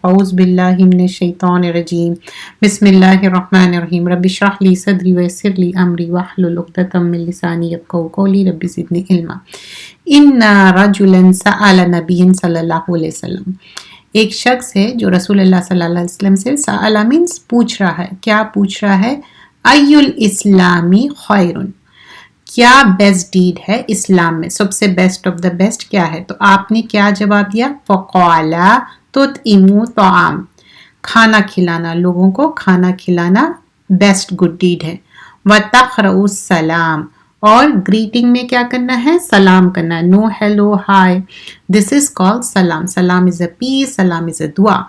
اعوذ باللہ من الشیطان الرجیم بسم اللہ الرحمن الرحیم رب اشرح لی صدری ویسر لی امری واحلل عقدۃ من لسانی یفقہوا قولی رب زدنی علما۔ ان رجلا سأل نبی صلی اللہ علیہ وسلم، ایک شخص ہے جو رسول اللہ صلی اللہ علیہ وسلم سے سأل مینس پوچھ رہا ہے، کیا پوچھ رہا ہے؟ ای الاسلامی خیرن، کیا بیسٹ ڈیڈ ہے اسلام میں، سب سے بیسٹ آف دا بیسٹ کیا ہے؟ تو آپ نے کیا جواب دیا؟ فقال تطعم طعام، کھانا کھلانا، لوگوں کو کھانا کھلانا بیسٹ گڈ ڈیڈ ہے۔ وتقرأ السلام، اور گریٹنگ میں کیا کرنا ہے؟ سلام کرنا ہے، نو ہیلو ہائی، دس از کال سلام۔ سلام از اے پیس، سلام از اے دعا۔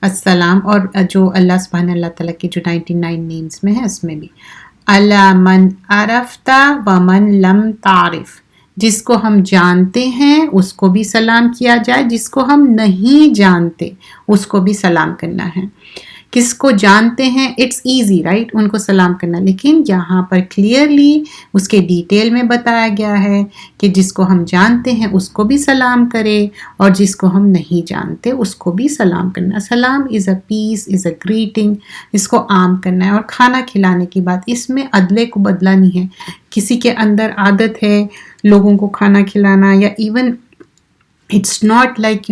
السلام، اور جو اللہ سبحانہ اللہ تعالیٰ کے جو 99 نیمز میں ہے اس میں بھی علی من عرفت ومن لم تعرف، جس کو ہم جانتے ہیں اس کو بھی سلام کیا جائے، جس کو ہم نہیں جانتے اس کو بھی سلام کرنا ہے۔ کس کو جانتے ہیں اٹس ایزی رائٹ، ان کو سلام کرنا، لیکن یہاں پر کلیئرلی اس کے ڈیٹیل میں بتایا گیا ہے کہ جس کو ہم جانتے ہیں اس کو بھی سلام کرے اور جس کو ہم نہیں جانتے اس کو بھی سلام کرنا۔ سلام از اے پیس، از اے گریٹنگ، اس کو عام کرنا ہے۔ اور کھانا کھلانے کی بات، اس میں عدلے کو بدلا نہیں ہے، کسی کے اندر عادت ہے لوگوں کو کھانا کھلانا، یا even it's not like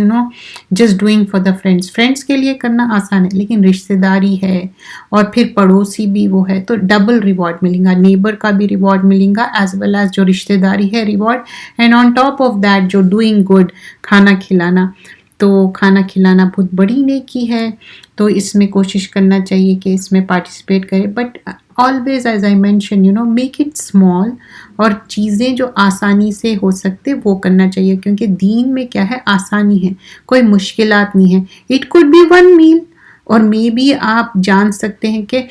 just doing for the friends کے لیے کرنا آسان ہے، لیکن رشتہ داری ہے اور پھر پڑوسی بھی وہ ہے تو ڈبل ریوارڈ ملے گا، نیبر کا بھی ریوارڈ ملے گا ایز ویل ایز جو رشتہ داری ہے reward, and on top of that جو ڈوئنگ گڈ کھانا کھلانا۔ تو کھانا کھلانا بہت بڑی نیکی ہے، تو اس میں کوشش کرنا چاہیے کہ اس میں پارٹیسپیٹ کرے، but always as I mentioned make it small، اور چیزیں جو آسانی سے ہو سکتے وہ کرنا چاہیے، کیونکہ دین میں کیا ہے؟ آسانی ہے، کوئی مشکلات نہیں ہے۔ It could be one meal، اور مے بی آپ جان سکتے ہیں کہ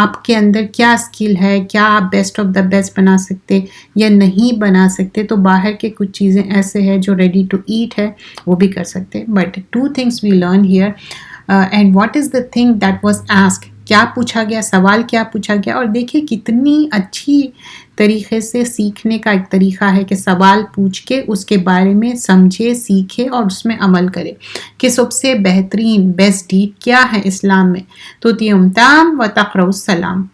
آپ کے اندر کیا اسکل ہے، کیا آپ بیسٹ آف دا بیسٹ بنا سکتے یا نہیں بنا سکتے، تو باہر کے کچھ چیزیں ایسے ہیں جو ریڈی ٹو ایٹ ہے وہ بھی کر سکتے۔ But 2 things we learn here and what is the thing that was asked، کیا پوچھا گیا، سوال کیا پوچھا گیا، اور دیکھیں کتنی اچھی طریقے سے سیکھنے کا ایک طریقہ ہے کہ سوال پوچھ کے اس کے بارے میں سمجھے، سیکھے اور اس میں عمل کرے کہ سب سے بہترین بیسٹ ڈیڈ کیا ہے اسلام میں۔ تو تطعم طعام وتقرأ السلام،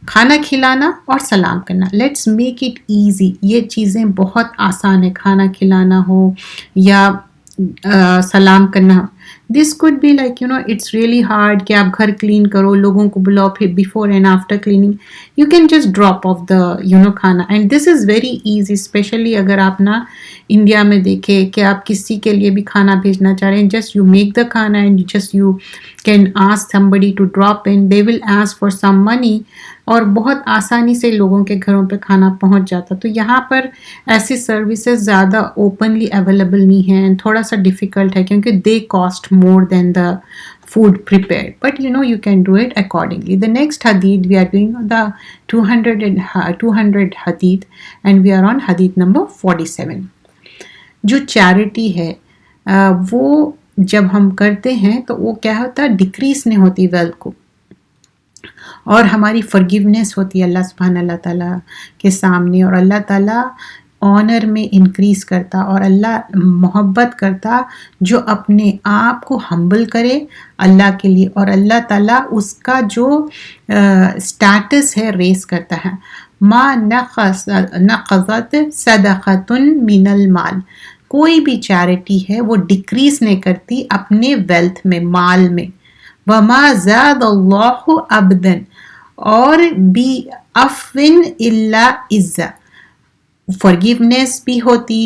کھانا کھلانا اور سلام کرنا۔ لیٹس میک اٹ ایزی، یہ چیزیں بہت آسان ہے، کھانا کھلانا ہو یا سلام کرنا۔ This could be like it's really hard کہ آپ گھر کلین کرو، لوگوں کو بلاؤ، پھر before and after cleaning you can just drop off the کھانا، and this is very easy, especially اگر آپ نا انڈیا میں دیکھیں کہ آپ کسی کے لیے بھی کھانا بھیجنا چاہ رہے ہیں، جسٹ یو میک دا کھانا and just you can ask somebody to drop in، they will ask for some money، اور بہت آسانی سے لوگوں کے گھروں پہ کھانا پہنچ جاتا۔ تو یہاں پر ایسی سروسز زیادہ اوپنلی اویلیبل نہیں ہیں، تھوڑا سا ڈیفیکلٹ ہے کیونکہ دے cost more than the food prepared, but you can do it accordingly. The next hadith we are doing the 200 hadith and we are on hadith number 47۔ جو چیریٹی ہے وہ جب ہم کرتے ہیں تو وہ کیا ہوتا ہے؟ ڈکریز نہیں ہوتی ویلتھ کو، اور ہماری فرگیونیس ہوتی ہے اللہ سبحانہ اللہ تعالیٰ کے سامنے، اور اللہ تعالیٰ آنر میں انکریز کرتا، اور اللہ محبت کرتا جو اپنے آپ کو ہمبل کرے اللہ کے لیے، اور اللہ تعالیٰ اس کا جو سٹیٹس ہے ریز کرتا ہے۔ ما نقضت صدقۃ من المال، کوئی بھی چیریٹی ہے وہ ڈکریز نہیں کرتی اپنے ویلتھ میں، مال میں۔ وما زاد اللہ عبدا، اور بھی عفو الا عزا، forgiveness بھی ہوتی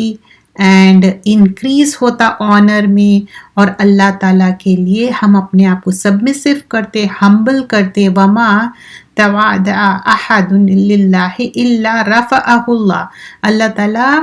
اینڈ انکریز ہوتا آنر میں، اور اللہ تعالیٰ کے لیے ہم اپنے آپ کو سبمسو کرتے، ہمبل کرتے۔ وما تواضع احد للہ الا رفعہ اللہ، اللہ تعالیٰ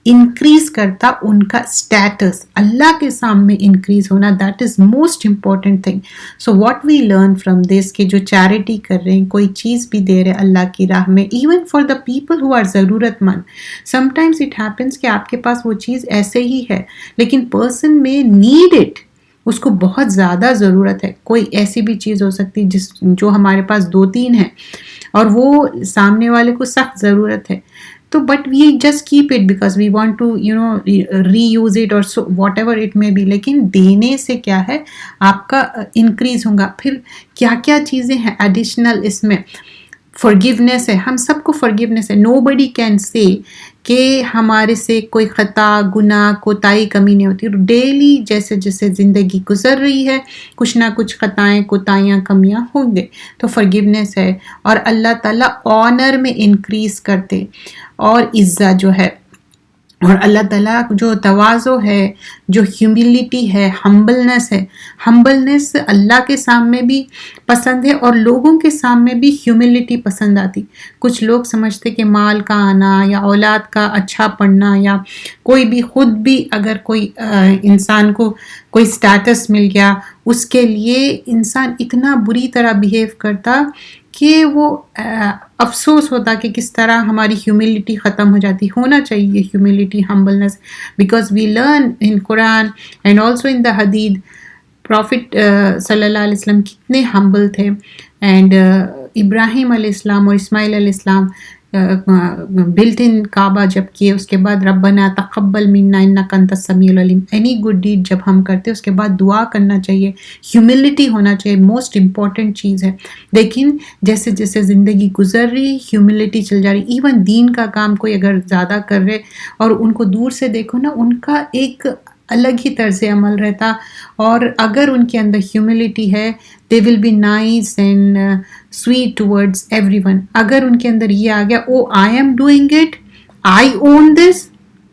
انکریز کرتا ان کا سٹیٹس، اللہ کے سامنے انکریز ہونا، that is most important thing. So what we learn from this کہ جو چیریٹی کر رہے ہیں، کوئی چیز بھی دے رہے اللہ کی راہ میں، even for the people who are ضرورت مند، سم ٹائمز اٹ ہیپنس کہ آپ کے پاس وہ چیز ایسے ہی ہے لیکن پرسن میں نیڈ اٹ، اس کو بہت زیادہ ضرورت ہے۔ کوئی ایسی بھی چیز ہو سکتی جو ہمارے پاس 2-3 ہے اور وہ سامنے والے کو سخت ضرورت ہے، تو but we just keep it because we want to reuse it اور واٹ ایور اٹ میں بی. لیکن دینے سے کیا ہے آپ کا انکریز ہوگا. پھر کیا کیا چیزیں ہیں ایڈیشنل اس میں؟ forgiveness ہے. ہم سب کو forgiveness ہے. nobody can say کہ ہمارے سے کوئی خطا گناہ کوتاہی کمی نہیں ہوتی. ڈیلی جیسے جیسے زندگی گزر رہی ہے کچھ نہ کچھ خطائیں کوتاہیاں کمیاں ہوں گے. تو forgiveness ہے. اور اللہ تعالیٰ آنر میں انکریز کرتے اور عزت جو ہے. اور اللہ تعالیٰ جو تواضع ہے جو ہیوملٹی ہے ہمبلنس ہے. ہمبلنس اللہ کے سامنے بھی پسند ہے اور لوگوں کے سامنے بھی ہیوملٹی پسند آتی. کچھ لوگ سمجھتے کہ مال کا آنا یا اولاد کا اچھا پڑھنا یا کوئی بھی خود بھی اگر کوئی انسان کو کوئی سٹیٹس مل گیا اس کے لیے انسان اتنا بری طرح بیہیو کرتا کہ وہ افسوس ہوتا کہ کس طرح ہماری ہیوملٹی ختم ہو جاتی. ہونا چاہیے humility humbleness because we learn in قرآن اینڈ آلسو ان دا حدیث. پروفٹ صلی اللہ علیہ وسلم کتنے ہمبل تھے. اینڈ ابراہیم علیہ السلام اور اسماعیل علیہ السلام بلٹ ان کعبہ جب کیے اس کے بعد ربنا تقبل منا انک انت السمیع العلیم. اینی گڈ ڈیڈ جب ہم کرتے اس کے بعد دعا کرنا چاہیے. ہیوملٹی ہونا چاہیے موسٹ امپورٹنٹ چیز ہے. لیکن جیسے جیسے زندگی گزر رہی ہیوملٹی چل جا رہی. ایون دین کا کام کوئی اگر زیادہ کر رہے اور ان کو دور سے دیکھو نا ان کا ایک الگ ہی طرز عمل رہتا. اور اگر ان کے اندر ہیوملٹی ہے they will be nice and sweet towards everyone. اگر ان کے اندر یہ آ گیا oh I am doing it, I own this,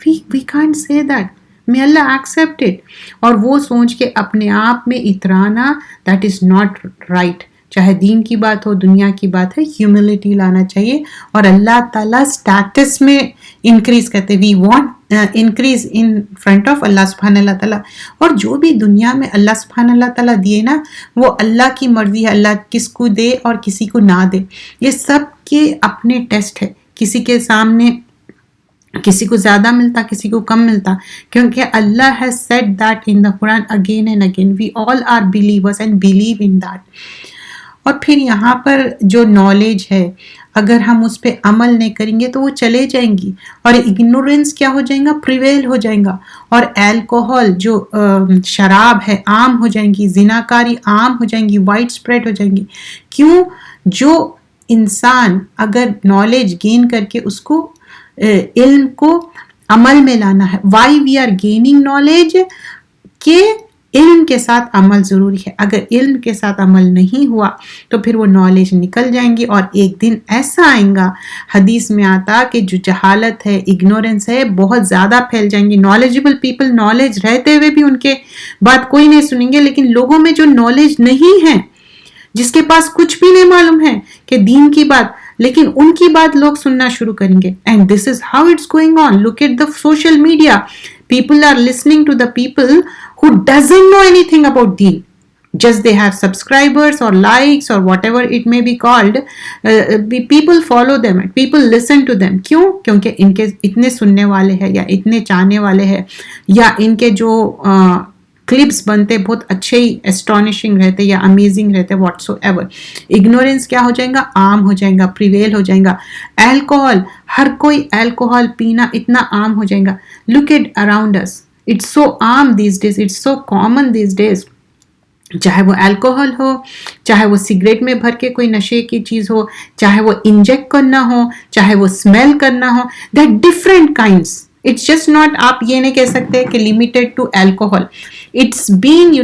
we can't say that. may Allah accept it. اور وہ سوچ کے اپنے آپ میں اترانا that is not right. چاہے دین کی بات ہو دنیا کی بات ہے ہیوملٹی لانا چاہیے. اور اللہ تعالیٰ اسٹیٹس میں انکریز کرتے. We want increase in front of اللہ سبحانہ اللہ تعالیٰ. اور جو بھی دنیا میں اللہ سبحانہ اللہ تعالیٰ دیے نا وہ اللہ کی مرضی ہے. اللہ کس کو دے اور کسی کو نہ دے یہ سب کے اپنے ٹیسٹ ہے. کسی کے سامنے کسی کو زیادہ ملتا کسی کو کم ملتا کیونکہ اللہ has said that in the Quran again and again. We all are believers and believe in that. اور پھر یہاں پر جو نالج ہے اگر ہم اس پہ عمل نہیں کریں گے تو وہ چلے جائیں گی اور اگنورینس کیا ہو جائیں گا پریویل ہو جائیں گا. اور الکوہول جو شراب ہے عام ہو جائیں گی. زناکاری عام ہو جائیں گی وائڈ اسپریڈ ہو جائیں گی. کیوں؟ جو انسان اگر نالج گین کر کے اس کو علم کو عمل میں لانا ہے. Why we are gaining knowledge کہ علم کے ساتھ عمل ضروری ہے. اگر علم کے ساتھ عمل نہیں ہوا تو پھر وہ نالج نکل جائیں گی اور ایک دن ایسا آئیں گا حدیث میں آتا کہ جو جہالت ہے اگنورینس ہے بہت زیادہ پھیل جائیں گی. نالجبل پیپل نالج رہتے ہوئے بھی ان کے بات کوئی نہیں سنیں گے. لیکن لوگوں میں جو نالج نہیں ہے جس کے پاس کچھ بھی نہیں معلوم ہے کہ دین کی بات لیکن ان کی بات لوگ سننا شروع کریں گے. And this is how it's going on. Look at the social media. People are listening to the people who doesn't know anything about deen. Just they have subscribers or likes or whatever it may be called. People follow them. People listen to them. کیوں؟ کیونکہ ان کے اتنے سننے والے ہیں یا اتنے چاہنے والے ہیں یا ان کے جو کلپس بنتے بہت اچھے ہی اسٹانشنگ رہتے یا امیزنگ رہتے واٹس ایور. اگنورینس کیا ہو جائے گا عام ہو جائے گا پریویل ہو جائے گا. الکوہول ہر کوئی الکوہول پینا اتنا عام ہو جائے گا. Look at around us it's so عام these days it's so common these days. چاہے وہ الکوہول ہو چاہے وہ سگریٹ میں بھر کے کوئی نشے کی چیز ہو چاہے وہ انجیکٹ کرنا ہو چاہے وہ اسمیل کرنا ہو. That different kinds. It's just not آپ یہ نہیں کہہ سکتے کہ limited to alcohol. It's been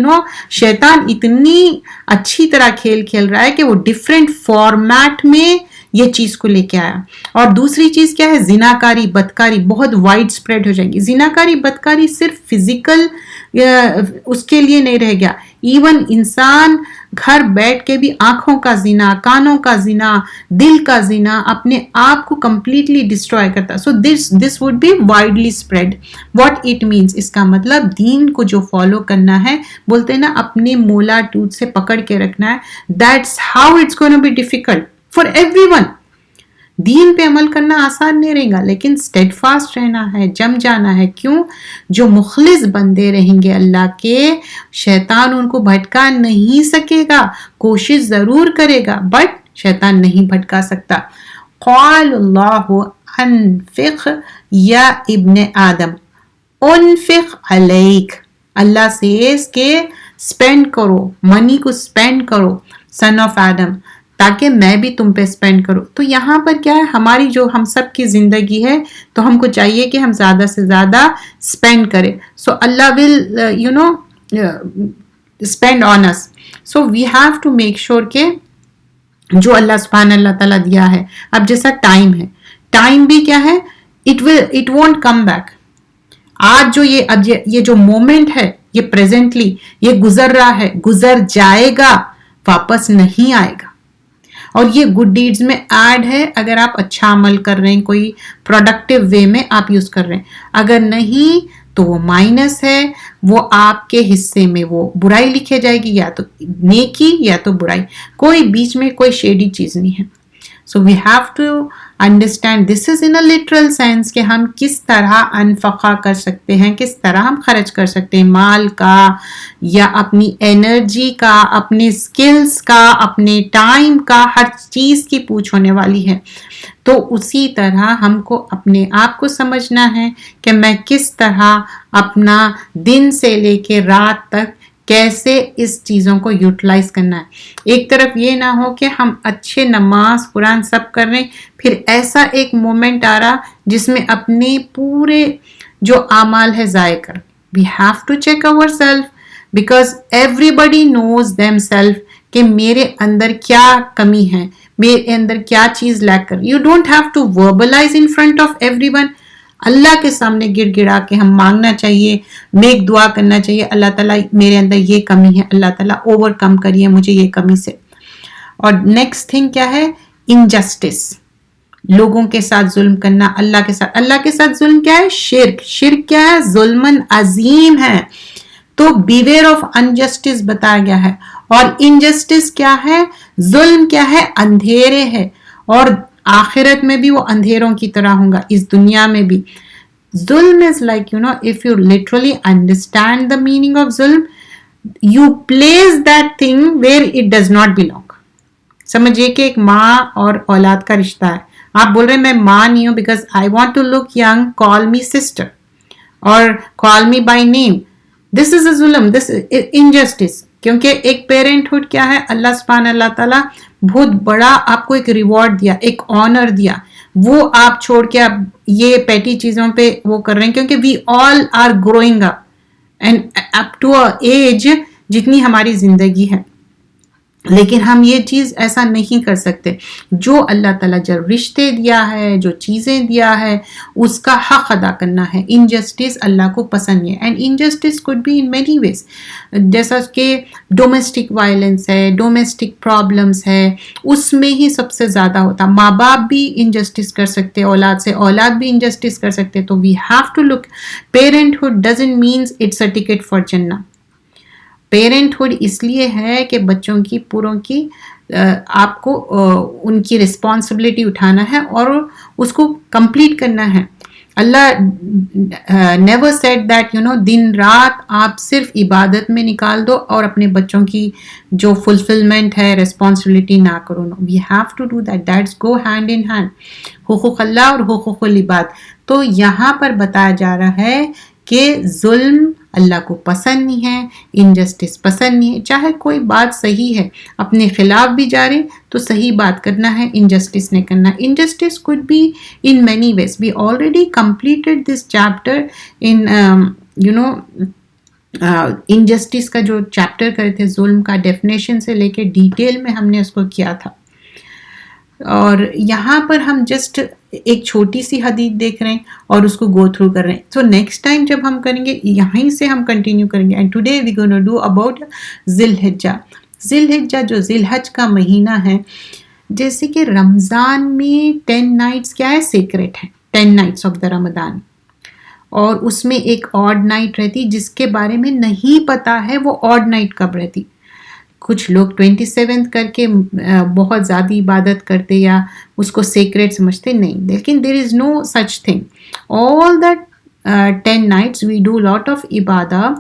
شیطان اتنی اچھی طرح کھیل رہا ہے کہ وہ ڈفرینٹ فارمیٹ میں یہ چیز کو لے کے آیا. اور دوسری چیز کیا ہے زناکاری بدکاری بہت وائڈ اسپریڈ ہو جائیں گی. زناکاری بدکاری صرف فزیکل اس کے لیے نہیں رہ گیا. ایون انسان گھر بیٹھ کے بھی آنکھوں کا زنا کانوں کا زنا دل کا زنا اپنے آپ کو کمپلیٹلی ڈسٹروائے کرتا. So this would be widely spread. What it means اس کا مطلب دین کو جو فالو کرنا ہے بولتے ہیں نا اپنے مولا ٹوٹ سے پکڑ کے رکھنا ہے. That's how it's gonna be difficult for everyone. دین پہ عمل کرنا آسان نہیں رہے گا لیکن اسٹیڈ فاسٹ رہنا ہے جم جانا ہے. کیوں؟ جو مخلص بندے رہیں گے اللہ کے شیطان ان کو بھٹکا نہیں سکے گا. کوشش ضرور کرے گا بٹ شیطان نہیں بھٹکا سکتا. قال اللہ انفق یا ابن آدم انفق علیک. اللہ says کہ spend کرو, منی کو spend کرو son of Adam, تاکہ میں بھی تم پہ اسپینڈ کروں. تو یہاں پر کیا ہے, ہماری جو ہم سب کی زندگی ہے تو ہم کو چاہیے کہ ہم زیادہ سے زیادہ اسپینڈ کریں. سو اللہ will spend on us. So we have to make sure کہ جو اللہ سبحانہ اللہ تعالیٰ دیا ہے, اب جیسا ٹائم ہے, ٹائم بھی کیا ہے, اٹ وونٹ کم بیک. آج جو یہ جو مومنٹ ہے, یہ پریزنٹلی یہ گزر رہا ہے, گزر جائے گا, واپس نہیں آئے گا. اور یہ گڈ ڈیڈز میں ایڈ ہے اگر آپ اچھا عمل کر رہے ہیں, کوئی پروڈکٹیو وے میں آپ یوز کر رہے ہیں. اگر نہیں تو وہ مائنس ہے, وہ آپ کے حصے میں وہ برائی لکھے جائے گی, یا تو نیکی یا تو برائی, کوئی بیچ میں کوئی شیڈی چیز نہیں ہے. So we have to understand this is in a literal sense کہ ہم کس طرح انفقہ کر سکتے ہیں, کس طرح ہم خرچ کر سکتے ہیں مال کا, یا اپنی انرجی کا, اپنے اسکلس کا, اپنے ٹائم کا, ہر چیز کی پوچھ ہونے والی ہے. تو اسی طرح ہم کو اپنے آپ کو سمجھنا ہے کہ میں کس طرح اپنا دن سے لے کے رات تک کیسے اس چیزوں کو یوٹیلائز کرنا ہے. ایک طرف یہ نہ ہو کہ ہم اچھے نماز قرآن سب کر رہے ہیں, پھر ایسا ایک مومنٹ آ رہا جس میں اپنے پورے جو اعمال ہے ضائع کر. We have to check our self because everybody knows them self کہ میرے اندر کیا کمی ہے, میرے اندر کیا چیز لیک کر. You don't have to verbalise in front of everyone. اللہ کے سامنے گڑ گڑا کے ہم مانگنا چاہیے, نیک دعا کرنا چاہیے, اللہ تعالیٰ میرے اندر یہ کمی ہے, اللہ تعالیٰ اوور کم کریے مجھے یہ کمی سے. اور نیکسٹ تھنگ کیا ہے, انجسٹس, لوگوں کے ساتھ ظلم کرنا. اللہ کے ساتھ ظلم کیا ہے, شرک. شرک کیا ہے, ظلمن عظیم ہے. تو بیویئر آف انجسٹس بتایا گیا ہے. اور انجسٹس کیا ہے, ظلم کیا ہے, اندھیرے ہے, اور آخرت میں بھی وہ اندھیروں کی طرح ہوں گا, اس دنیا میں بھی. ظلم is like, if you literally understand the meaning of ظلم, you place that thing where it does not belong. سمجھئے کہ ایک ماں اور اولاد کا رشتہ ہے. آپ بول رہے ہیں میں ماں نہیں ہوں because I want to look young, call me sister or call me by name. This is a ظلم, this is injustice. کیونکہ ایک پیرنٹ ہوڈ کیا ہے, اللہ سبحانہ اللہ تعالیٰ بہت بڑا آپ کو ایک ریوارڈ دیا, ایک آنر دیا, وہ آپ چھوڑ کے آپ یہ پیٹی چیزوں پہ وہ کر رہے ہیں. کیونکہ we all are growing up and up to a age جتنی ہماری زندگی ہے, لیکن ہم یہ چیز ایسا نہیں کر سکتے. جو اللہ تعالیٰ جو رشتے دیا ہے, جو چیزیں دیا ہے, اس کا حق ادا کرنا ہے. انجسٹس اللہ کو پسند ہے, and injustice could be in many ways. جیسا کہ ڈومیسٹک وائلنس ہے, ڈومیسٹک پرابلمس ہے, اس میں ہی سب سے زیادہ ہوتا. ماں باپ بھی انجسٹس کر سکتے اولاد سے, اولاد بھی انجسٹس کر سکتے. تو we have to look, parenthood doesn't means it's a ticket for جنہ. پیرنٹہڈ اس لیے ہے کہ بچوں کی پوروں کی آپ کو ان کی رسپانسبلٹی اٹھانا ہے اور اس کو کمپلیٹ کرنا ہے. اللہ نیور سیڈ دیٹ دن رات آپ صرف عبادت میں نکال دو اور اپنے بچوں کی جو فلفلمنٹ ہے رسپانسبلٹی نہ کرو. No, we have to do that, that's go hand in hand, حقوق اللہ اور حقوق العباد. تو یہاں پر بتایا جا رہا ہے کہ ظلم اللہ کو پسند نہیں ہے, انجسٹس پسند نہیں ہے. چاہے کوئی بات صحیح ہے, اپنے خلاف بھی جا رہے تو صحیح بات کرنا ہے, انجسٹس نہیں کرنا. Injustice could be in many ways. We already completed this chapter in injustice کا جو چیپٹر کرے تھے, ظلم کا ڈیفینیشن سے لے کے ڈیٹیل میں ہم نے اس کو کیا تھا. اور یہاں پر ہم جسٹ ایک چھوٹی سی حدیث دیکھ رہے ہیں اور اس کو گو تھرو کر رہے ہیں. سو نیکسٹ ٹائم جب ہم کریں گے یہیں سے ہم کنٹینیو کریں گے. And today we gonna do about ذی الحجہ. ذی الحجہ جو ذی الحج کا مہینہ ہے, جیسے کہ رمضان میں 10 نائٹس کیا ہے, سیکریٹ ہے, 10 نائٹس آف دا رمضان. اور اس میں ایک آڈ نائٹ رہتی جس کے بارے میں نہیں پتا ہے وہ آڈ نائٹ کب رہتی. کچھ لوگ 27 کر کے بہت زیادہ عبادت کرتے یا اس کو سیکریٹ سمجھتے, نہیں. لیکن there is no such thing. All that 10 nights we do lot of ibadah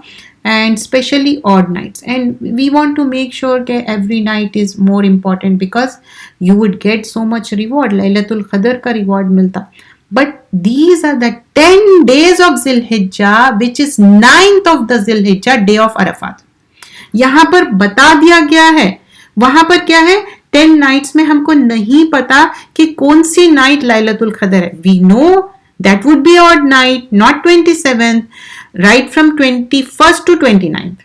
and especially odd nights, and we want to make sure that every night is more important because you would get so much reward. Laylatul Qadr ka reward milta. But these are the 10 days of Zilhijjah, which is 9th of the Zilhijjah, day of Arafat. یہاں پر بتا دیا گیا ہے. وہاں پر کیا ہے, 10 nights میں ہم کو نہیں پتا کہ کون سی نائٹ لیلۃ القدر ہے. We know that would be odd night, not 27th, right from 21st to 29th.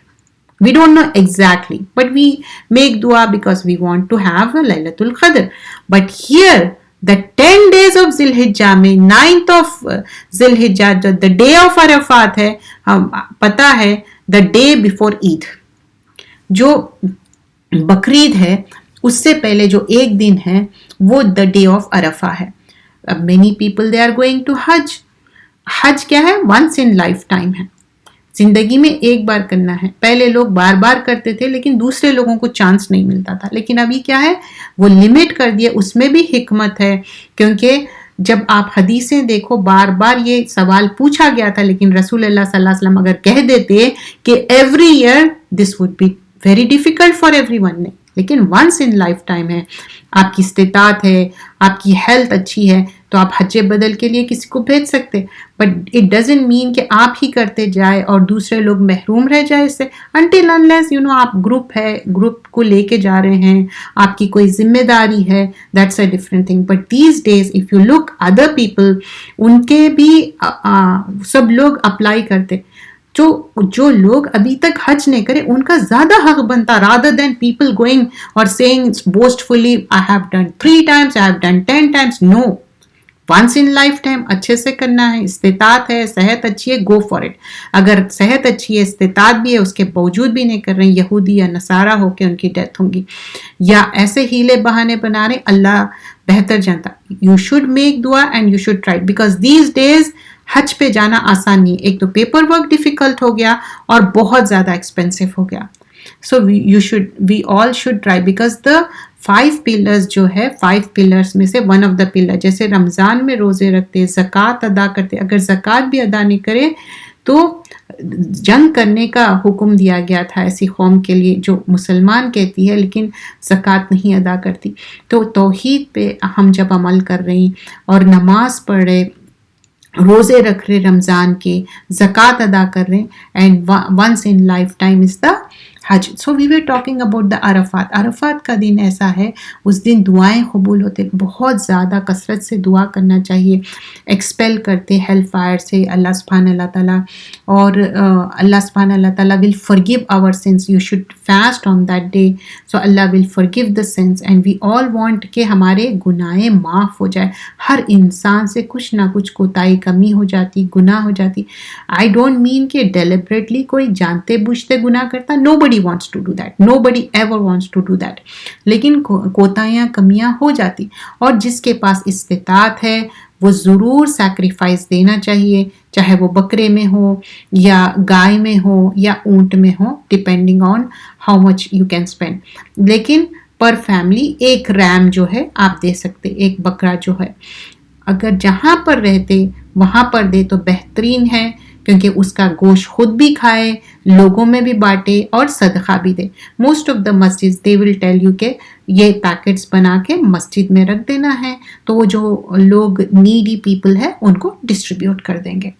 We don't know exactly, but we make dua because we want to have a Laylatul Qadr. But here, the 10 days of Zilhijjah mein 9th of Zilhijjah, the day of Arafat hai, hum pata hai, the day before Eid. جو بقرعید ہے اس سے پہلے جو ایک دن ہے وہ the day of Arafah ہے. Many people they are going to Hajj. حج کیا ہے, once in lifetime ہے, زندگی میں ایک بار کرنا ہے. پہلے لوگ بار بار کرتے تھے لیکن دوسرے لوگوں کو چانس نہیں ملتا تھا, لیکن ابھی کیا ہے, وہ لمٹ کر دیے. اس میں بھی حکمت ہے, کیونکہ جب آپ حدیثیں دیکھو بار بار یہ سوال پوچھا گیا تھا, لیکن رسول اللہ صلی اللہ علیہ وسلم اگر کہہ دیتے کہ every year this would be very difficult for everyone, نے لیکن ونس ان لائف ٹائم ہے, آپ کی استطاعت ہے, آپ کی ہیلتھ اچھی ہے, تو آپ حج بدل کے لیے کسی کو بھیج سکتے. بٹ اٹ ڈزنٹ مین کہ آپ ہی کرتے جائے اور دوسرے لوگ محروم رہ جائے اس سے. انٹل انلیس آپ گروپ ہے, گروپ کو لے کے جا رہے ہیں, آپ کی کوئی ذمہ داری ہے, that's a different thing. But these days if you look other people, ان کے بھی سب لوگ اپلائی کرتے. جو لوگ ابھی تک حج نہیں کرے ان کا زیادہ حق بنتا, rather than people going or saying boastfully I have done 3 times, I have done 10 times. No, once in lifetime اچھے سے کرنا ہے. استطاعت ہے, صحت اچھی ہے, go for it. اگر صحت اچھی ہے, استطاعت بھی ہے, اس کے باوجود بھی نہیں کر رہے ہیں, یہودی یا نصارہ ہو کے ان کی ڈیتھ ہوگی, یا ایسے ہیلے بہانے بنا رہے, اللہ بہتر جانتا. You should make dua and you should try, because these days حج پہ جانا آسان نہیں. ایک تو پیپر ورک ڈیفیکلٹ ہو گیا اور بہت زیادہ ایکسپینسو ہو گیا. So we all should try, because the 5 pillars جو ہے, 5 پلرز میں سے ون آف دا پلر, جیسے رمضان میں روزے رکھتے, زکوٰۃ ادا کرتے, اگر زکوٰۃ بھی ادا نہیں کرے تو جنگ کرنے کا حکم دیا گیا تھا ایسی قوم کے لیے جو مسلمان کہتی ہے لیکن زکوٰۃ نہیں ادا کرتی. تو توحید پہ ہم جب عمل کر رہے ہیں اور نماز پڑھ رہے, روزے رکھ رہے رمضان کے, زکوٰۃ ادا کر رہے, and once in lifetime is the حج. So we were talking about the عرفات. عرفات کا دن ایسا ہے, اس دن دعائیں قبول ہوتے, بہت زیادہ کثرت سے دعا کرنا چاہیے. ایکسپیل کرتے ہیل فائر سے اللہ سبحانہ اللہ تعالیٰ, اور اللہ سبحانہ اللہ تعالیٰ ول forgive our sins. You should fast on that day, so Allah will forgive the sins, and we all want کہ ہمارے گناہیں معاف ہو جائے. ہر انسان سے کچھ نہ کچھ کوتاہی کمی ہو جاتی, گناہ ہو جاتی. I don't mean کہ ڈیلیبریٹلی کوئی جانتے بوجھتے گناہ کرتا. Nobody wants to do that. Nobody ever wants to do that. لیکن کوتاہیاں کمیاں ہو جاتی, اور جس کے پاس استطاعت ہے وہ ضرور سیکریفائس دینا چاہیے, چاہے وہ بکرے میں ہو یا گائے میں ہو یا اونٹ میں ہو, depending on how much you can spend. لیکن پر فیملی ایک ریم جو ہے آپ دے سکتے, ایک بکرا جو ہے, اگر جہاں پر رہتے وہاں پر دے تو بہترین ہے, کیونکہ اس کا گوشت خود بھی کھائے, لوگوں میں بھی بانٹے اور صدقہ بھی دے. Most of the Masjid they will tell you کہ یہ پیکٹس بنا کے مسجد میں رکھ دینا ہے, تو وہ جو لوگ نیڈی پیپل ہے ان کو ڈسٹریبیوٹ کر دیں گے.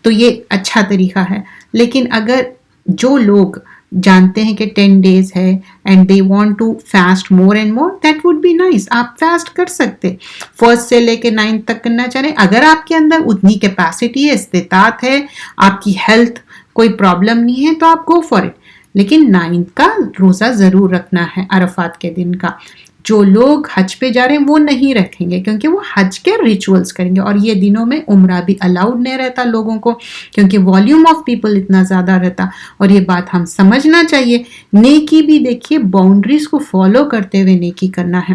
تو یہ اچھا طریقہ ہے. لیکن اگر جو لوگ جانتے ہیں کہ 10 days ہے and they want to fast more and more, that would be nice. آپ فاسٹ کر سکتے, 1st سے لے کے 9th تک کرنا چاہ رہے. اگر آپ کے اندر اتنی کیپیسٹی ہے, استطاعت ہے, آپ کی ہیلتھ کوئی پرابلم نہیں ہے, تو آپ گو فار اٹ. لیکن 9th کا روزہ ضرور رکھنا ہے, عرفات کے دن کا. جو لوگ حج پہ جا رہے ہیں وہ نہیں رکھیں گے, کیونکہ وہ حج کے ریچولز کریں گے, اور یہ دنوں میں عمرہ بھی الاؤڈ نہیں رہتا لوگوں کو, کیونکہ والیوم آف پیپل اتنا زیادہ رہتا. اور یہ بات ہم سمجھنا چاہیے. نیکی بھی دیکھیے, باؤنڈریز کو فالو کرتے ہوئے نیکی کرنا ہے,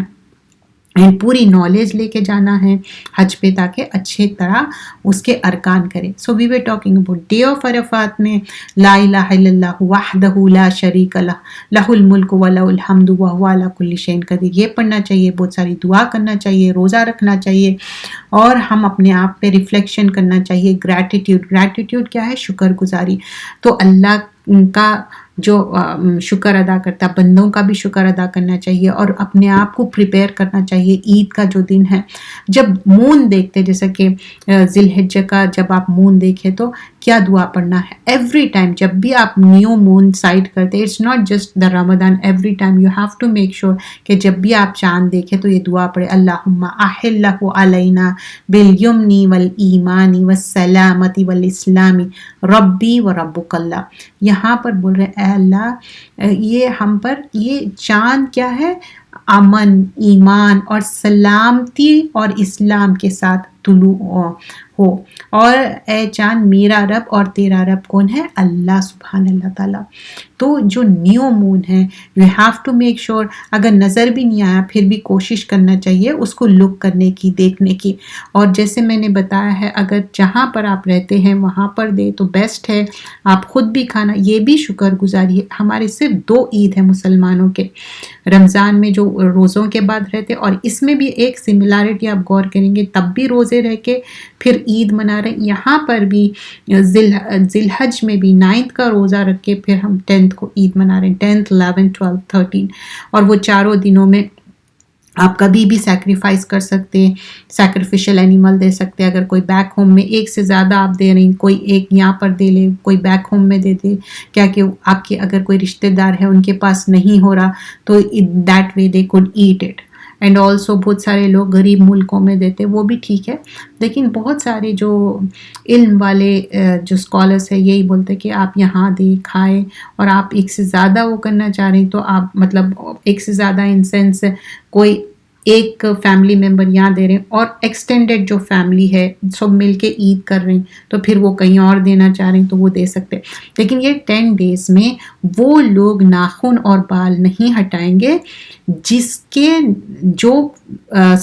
اینڈ پوری نالج لے کے جانا ہے حج پہ, تاکہ اچھے طرح اس کے ارکان کرے. So we were talking about day of Arafat میں لا الہ الا اللہ وحدہ لا شریک لہ لہ الملک ولہ الحمد وہو علی کل شیء قدیر. یہ پڑھنا چاہیے, بہت ساری دعا کرنا چاہیے, روزہ رکھنا چاہیے, اور ہم اپنے آپ پہ ریفلیکشن کرنا چاہیے. گریٹیٹیوڈ کیا ہے؟ شکر گزاری. تو اللہ کا جو شکر ادا کرتا ہے، بندوں کا بھی شکر ادا کرنا چاہیے اور اپنے آپ کو پریپیئر کرنا چاہیے. عید کا جو دن ہے جب مون دیکھتے، جیسا کہ ذی الحجہ کا جب آپ مون دیکھے تو کیا دعا پڑھنا ہے ایوری ٹائم جب بھی آپ نیو مون سائٹ کرتے. اٹس ناٹ جسٹ دا رمضان، every time you have to make sure کہ جب بھی آپ چاند دیکھیں تو یہ دعا پڑھے، اللہم احلہ علینا بالیمن والایمان والسلامت والاسلام ربی و ربک اللہ. یہاں پر بول رہے اے اللہ یہ ہم پر یہ چاند کیا ہے، امن، ایمان اور سلامتی اور اسلام کے ساتھ طلوع ہو. اور اے چاند میرا رب اور تیرا رب کون ہے؟ اللہ سبحان اللہ تعالیٰ. تو جو نیو مون ہے you have to make sure اگر نظر بھی نہیں آیا پھر بھی کوشش کرنا چاہیے اس کو لک کرنے کی، دیکھنے کی. اور جیسے میں نے بتایا ہے اگر جہاں پر آپ رہتے ہیں وہاں پر دے تو بیسٹ ہے. آپ خود بھی کھانا، یہ بھی شکر گزاری ہے. ہمارے صرف 2 عید ہیں مسلمانوں کے، رمضان میں جو روزوں کے بعد رہتے، اور اس میں بھی ایک سملیرٹی آپ غور کریں گے تب بھی روزے رہ کے پھر عید منا رہے ہیں. یہاں پر بھی ذی الحج میں بھی 9 کا روزہ رکھ کے پھر ہم 10 کو عید منا رہے ہیں، 10th 11 12 13. اور وہ چاروں دنوں میں آپ کبھی بھی سیکریفائس کر سکتے، سیکریفیشل اینیمل دے سکتے. اگر کوئی بیک ہوم میں ایک سے زیادہ آپ دے رہے ہیں، کوئی ایک یہاں پر دے لے، کوئی بیک ہوم میں دے دے، کیا کہ آپ کے اگر کوئی رشتہ دار ہے ان کے پاس نہیں ہو رہا تو that way they could eat it. And also بہت سارے لوگ غریب ملکوں میں دیتے، وہ بھی ٹھیک ہے. لیکن بہت سارے جو علم والے جو اسکالرس ہیں یہی بولتے کہ آپ یہاں دے کھائے، اور آپ ایک سے زیادہ وہ کرنا چاہ رہے ہیں تو آپ مطلب ایک سے زیادہ ان سینس کوئی ایک فیملی ممبر یہاں دے رہے ہیں اور ایکسٹینڈڈ جو فیملی ہے سب مل کے عید کر رہے ہیں تو پھر وہ کہیں اور دینا چاہ رہے ہیں تو وہ دے سکتے. لیکن یہ 10 days میں وہ لوگ ناخن اور بال نہیں ہٹائیں گے جس کے جو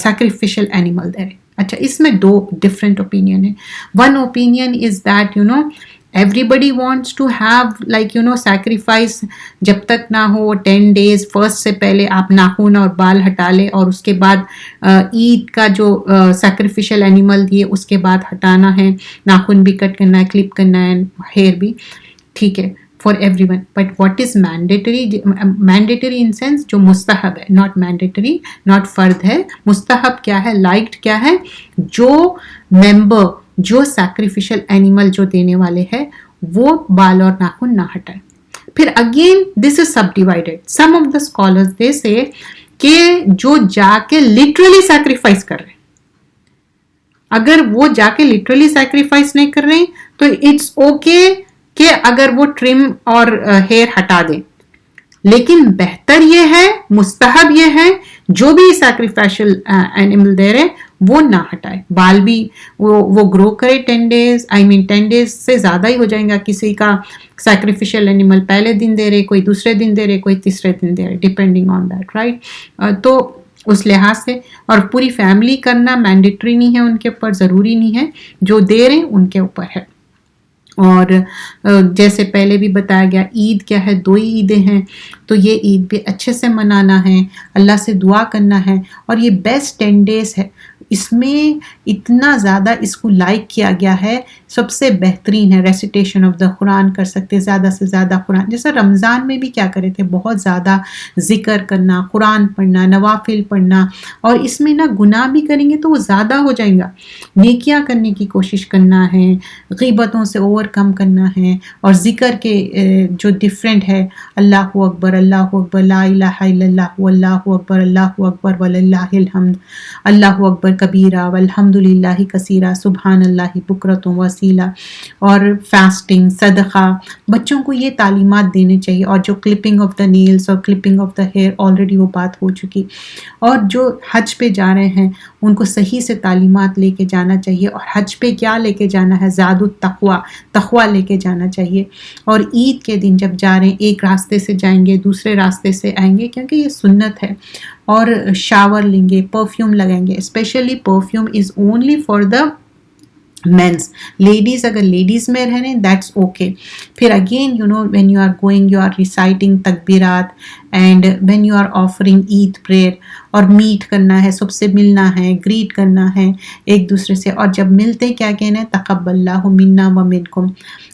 سیکریفیشل اینیمل دے رہے ہیں. اچھا اس میں 2 ڈفرینٹ اوپینین ہیں. One opinion is that everybody wants to have sacrifice جب تک نہ ہو 10 days فرسٹ سے پہلے آپ ناخن اور بال ہٹا لیں اور اس کے بعد عید کا جو سیکریفیشل اینیمل دیے اس کے بعد ہٹانا ہے، ناخن بھی کٹ کرنا ہے، کلپ کرنا ہے، ہیئر بھی ٹھیک ہے for every one. But what is mandatory in sense جو مستحب ہے، ناٹ مینڈیٹری، ناٹ فرد ہے. مستحب کیا ہے، لائکڈ کیا ہے، جو ممبر جو سیکریفیشل اینیمل جو دینے والے ہیں وہ بال اور ناخن نہ ہٹائے. پھر again this is subdivided. Some of the scholars they say کہ جو جا کے لٹرلی سیکریفائس کر رہے ہیں، اگر وہ جا کے لٹرلی سیکریفائس نہیں کر رہے تو اٹس اوکے کہ اگر وہ ٹرم اور ہیئر ہٹا دیں. لیکن بہتر یہ ہے، مستحب یہ ہے جو بھی سیکریفیشل اینیمل دے رہے وہ نہ ہٹائے. بال بھی وہ گرو کرے 10 days، 10 days سے زیادہ ہی ہو جائیں گا. کسی کا سیکریفیشل اینیمل پہلے دن دے رہے، کوئی دوسرے دن دے رہے، کوئی تیسرے دن دے رہے، ڈیپینڈنگ آن دیٹ رائٹ. تو اس لحاظ سے، اور پوری فیملی کرنا مینڈیٹری نہیں ہے ان کے اوپر، ضروری نہیں ہے، جو دے رہے ہیں ان کے اوپر ہے. اور جیسے پہلے بھی بتایا گیا عید کیا ہے، 2 ہی عیدیں ہیں تو یہ عید بھی اچھے سے منانا ہے، اللہ سے دعا کرنا ہے. اور یہ بیسٹ 10 days ہے، اس میں اتنا زیادہ اس کو لائک کیا گیا ہے، سب سے بہترین ہے. ریسیٹیشن آف دا قرآن کر سکتے، زیادہ سے زیادہ قرآن. جیسا رمضان میں بھی کیا کرے تھے، بہت زیادہ ذکر کرنا، قرآن پڑھنا، نوافل پڑھنا. اور اس میں نا گناہ بھی کریں گے تو وہ زیادہ ہو جائیں گا. نیکیاں کرنے کی کوشش کرنا ہے، غیبتوں سے اوور کم کرنا ہے، اور ذکر کے جو ڈفرینٹ ہے، اللہ اکبر، اللہ اکبر، لا الہ الا اللہ، واللہ اکبر، اللہ اکبر وللہ الحمد، اللہ اکبر کبیرہ والحمد للہ کثیرہ، سبحان اللہ بکرۃ وصیلہ. اور فاسٹنگ، صدقہ، بچوں کو یہ تعلیمات دینے چاہیے. اور جو کلپنگ آف دا نیلز اور clipping of the hair already وہ بات ہو چکی. اور جو حج پہ جا رہے ہیں ان کو صحیح سے تعلیمات لے کے جانا چاہیے. اور حج پہ کیا لے کے جانا ہے، زاد التقویٰ، تقویٰ لے کے جانا چاہیے. اور عید کے دن جب جا رہے ہیں ایک راستے سے جائیں گے، دوسرے راستے سے آئیں گے، کیونکہ یہ سنت ہے. اور شاور لیں گے، پرفیوم لگائیں گے. Especially perfume is only for the mens. Ladies اگر لیڈیز میں رہنے دیٹس اوکے. پھر again when you are going you are reciting تکبیرات and when you are offering Eid prayer اور میٹ کرنا ہے، سب سے ملنا ہے، گریٹ کرنا ہے ایک دوسرے سے، اور جب ملتے کیا کہنا ہے تقبل اللہ منا و منکم،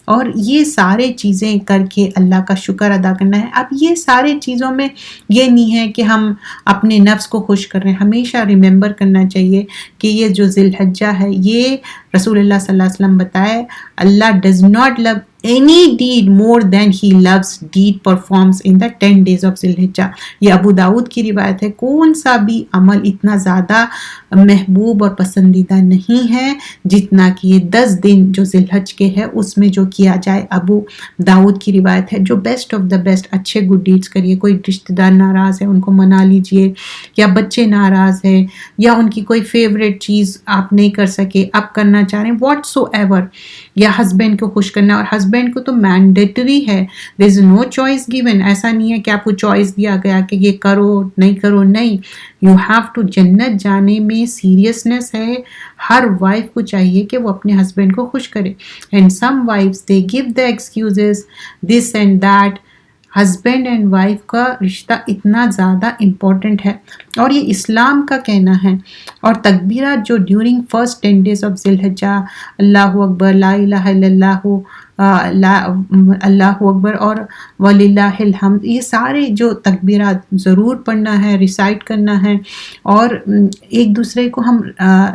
اور یہ سارے چیزیں کر کے اللہ کا شکر ادا کرنا ہے. اب یہ سارے چیزوں میں یہ نہیں ہے کہ ہم اپنے نفس کو خوش کر رہے ہیں. ہمیشہ ریممبر کرنا چاہیے کہ یہ جو ذی الحجہ ہے، یہ رسول اللہ صلی اللہ علیہ وسلم بتائے اللہ does not love any deed more than he loves deed performs in the 10 days of Zilhijjah. یہ ابو داؤد کی روایت ہے. کون سا بھی عمل اتنا زیادہ محبوب اور پسندیدہ نہیں ہے جتنا کہ یہ 10 دن جو ذی الحج کے ہے اس میں جو کیا جائے. ابو داؤد کی روایت ہے. جو بیسٹ آف دا بیسٹ اچھے گڈ ڈیڈز کریے. کوئی رشتہ دار ناراض ہے ان کو منا لیجئے، یا بچے ناراض ہیں یا ان کی کوئی فیوریٹ چیز آپ نہیں کر سکے اب کرنا چاہ رہے ہیں واٹ سو ایور، یا ہسبینڈ کو خوش کرنا. اور ہسبینڈ کو تو مینڈیٹری ہے، دیر از نو چوائس گیون. ایسا نہیں ہے کہ آپ کو چوائس دیا گیا کہ یہ کرو نہیں کرو، نہیں، یو ہیو ٹو. جنت جانے میں سیریسنس ہے. ہر وائف کو چاہیے کہ وہ اپنے ہسبینڈ کو خوش کرے. And some wives they give the excuses this and that. Husband and wife کا رشتہ اتنا زیادہ امپورٹنٹ ہے، اور یہ اسلام کا کہنا ہے. اور تکبیرات جو ڈیورنگ فرسٹ 10 days آف ذی الحجہ، اللہ اکبر، لا الہ الا اللہ، اللہ اکبر اور وللہ الحمد، یہ سارے جو تکبیرات ضرور پڑھنا ہے، ریسائٹ کرنا ہے، اور ایک دوسرے کو ہم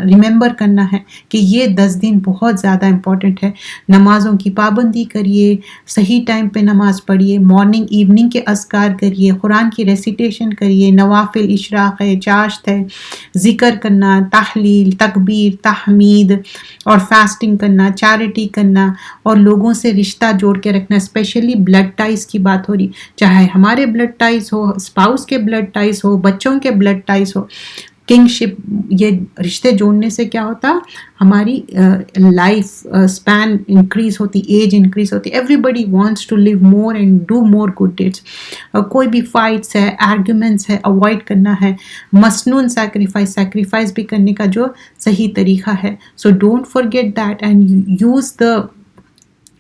ریممبر کرنا ہے کہ یہ 10 دن بہت زیادہ امپورٹنٹ ہے. نمازوں کی پابندی کریے، صحیح ٹائم پہ نماز پڑھیے، مارننگ ایوننگ کے اذکار کریے، قرآن کی ریسیٹیشن کریے، نوافل، اشراق ہے، چاشت ہے، ذکر کرنا، تحلیل، تکبیر، تحمید، اور فاسٹنگ کرنا، چیریٹی کرنا، اور لوگوں سے رشتہ جوڑ کے رکھنا. اسپیشلی بلڈ ٹائز کی بات ہو رہی، چاہے ہمارے بلڈ ٹائز ہو، اسپاؤس کے بلڈ ٹائز ہو، بچوں کے بلڈ ٹائز ہو. کنگ شپ، یہ رشتے جوڑنے سے کیا ہوتا، ہماری لائف اسپین انکریز ہوتی، ایج انکریز ہوتی. Everybody wants to live more and do more good deeds. کوئی بھی فائٹس ہے، آرگیومنٹس ہے، اوائڈ کرنا ہے. مسنون سیکریفائس بھی کرنے کا جو صحیح طریقہ ہے. So don't forget that and use the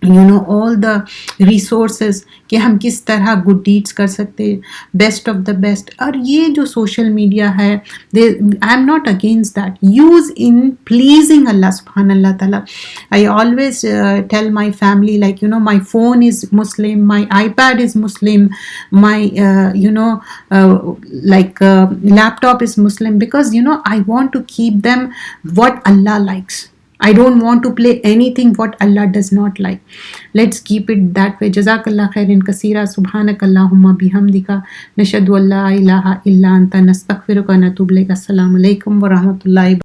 all the resources کہ ہم کس طرح گڈ ڈیڈس کر سکتے، بیسٹ آف دا بیسٹ. اور یہ جو سوشل میڈیا ہے، I am not against that. Use in pleasing Allah subhanahu wa ta'ala. I always tell my family, like, my phone is Muslim, my iPad is Muslim, my laptop is Muslim, because I want to keep them what Allah likes. I don't want to play anything what Allah does not like. Let's keep it that way. Jazakallah khairan kaseera. Subhanakallahumma bihamdika nashhadu an la ilaha illa anta nastaghfiruka wa natubu ilayk. Assalamu alaikum wa rahmatullahi.